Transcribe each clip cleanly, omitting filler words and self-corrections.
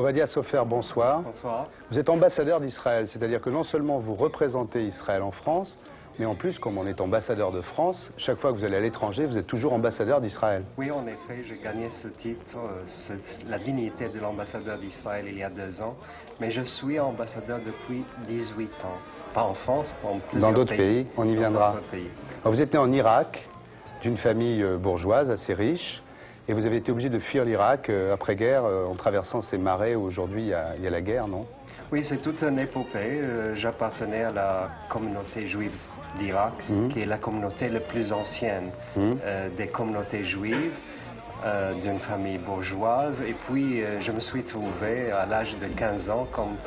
Ovadia Sofer, bonsoir. Bonsoir. Vous êtes ambassadeur d'Israël, c'est-à-dire que non seulement vous représentez Israël en France, mais en plus, comme on est ambassadeur de France, chaque fois que vous allez à l'étranger, vous êtes toujours ambassadeur d'Israël. Oui, en effet, j'ai gagné ce titre, la dignité de l'ambassadeur d'Israël il y a 2 ans, mais je suis ambassadeur depuis 18 ans. Pas en France, en plusieurs Dans d'autres pays, on y viendra. Alors, vous êtes né en Irak, d'une famille bourgeoise assez riche, et vous avez été obligé de fuir l'Irak après-guerre en traversant ces marais où aujourd'hui il y a la guerre, non? Oui, c'est toute une épopée. J'appartenais à la communauté juive d'Irak, qui est la communauté la plus ancienne des communautés juives d'une famille bourgeoise. Et puis, je me suis trouvé à l'âge de 15 ans comme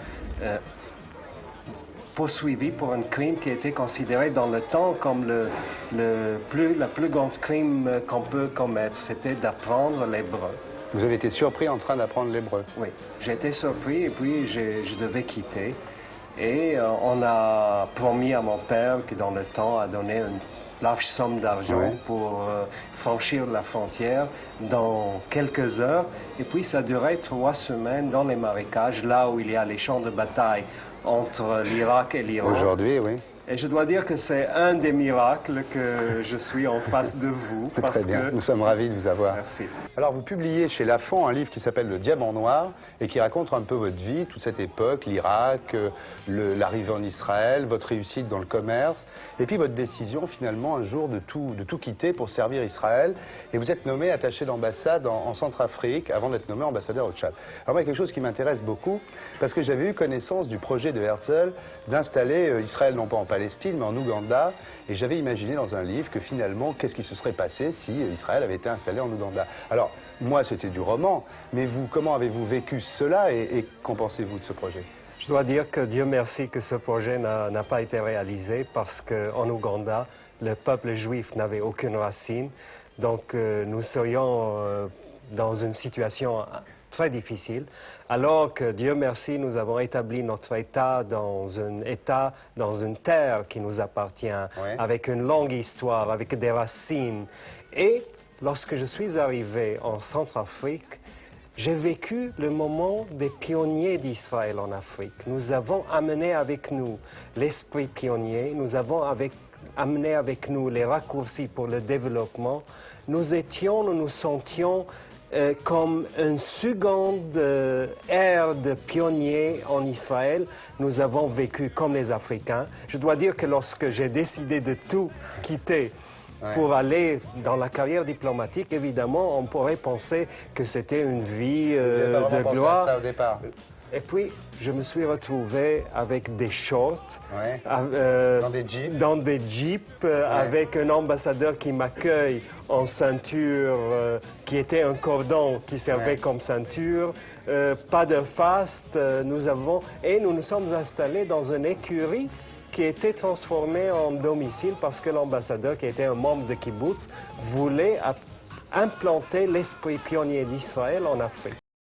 poursuivi pour un crime qui était considéré dans le temps comme le plus grand crime qu'on peut commettre. C'était d'apprendre l'hébreu. Vous avez été surpris en train d'apprendre l'hébreu? Oui, j'ai été surpris et puis je devais quitter. Et on a promis à mon père qui dans le temps a donné une large somme d'argent pour franchir la frontière dans quelques heures. Et puis ça durait 3 semaines dans les marécages, là où il y a les champs de bataille entre l'Irak et l'Iran. Aujourd'hui, oui. Et je dois dire que c'est un des miracles que je suis en face de vous. Très bien, nous sommes ravis de vous avoir. Merci. Alors vous publiez chez Lafon un livre qui s'appelle Le Diamant Noir et qui raconte un peu votre vie, toute cette époque, l'Irak, l'arrivée en Israël, votre réussite dans le commerce, et puis votre décision finalement un jour de tout quitter pour servir Israël. Et vous êtes nommé attaché d'ambassade en Centrafrique avant d'être nommé ambassadeur au Tchad. Alors moi, il y a quelque chose qui m'intéresse beaucoup, parce que j'avais eu connaissance du projet de Herzl d'installer Israël non pas en Palestine, mais en Ouganda, et j'avais imaginé dans un livre que finalement, qu'est-ce qui se serait passé si Israël avait été installé en Ouganda. Alors, moi, c'était du roman, mais vous, comment avez-vous vécu cela et qu'en pensez-vous de ce projet? Je dois dire que Dieu merci que ce projet n'a pas été réalisé parce qu'en Ouganda, le peuple juif n'avait aucune racine, donc nous serions dans une situation très difficile, alors que Dieu merci, nous avons établi notre État dans une terre qui nous appartient, avec une longue histoire, avec des racines. Et lorsque je suis arrivé en Centrafrique, j'ai vécu le moment des pionniers d'Israël en Afrique. Nous avons amené avec nous l'esprit pionnier, nous avons amené avec nous les raccourcis pour le développement. Nous nous sentions comme une seconde ère de pionniers en Israël. Nous avons vécu comme les Africains. Je dois dire que lorsque j'ai décidé de tout quitter pour aller dans la carrière diplomatique, évidemment, on pourrait penser que c'était une vie de gloire. Ça au départ. Et puis, je me suis retrouvé avec des shorts, dans des jeeps, avec un ambassadeur qui m'accueille en ceinture, qui était un cordon qui servait comme ceinture, pas de faste, nous nous sommes installés dans une écurie qui était transformée en domicile parce que l'ambassadeur, qui était un membre de kibbutz, voulait implanter l'esprit pionnier d'Israël en Afrique.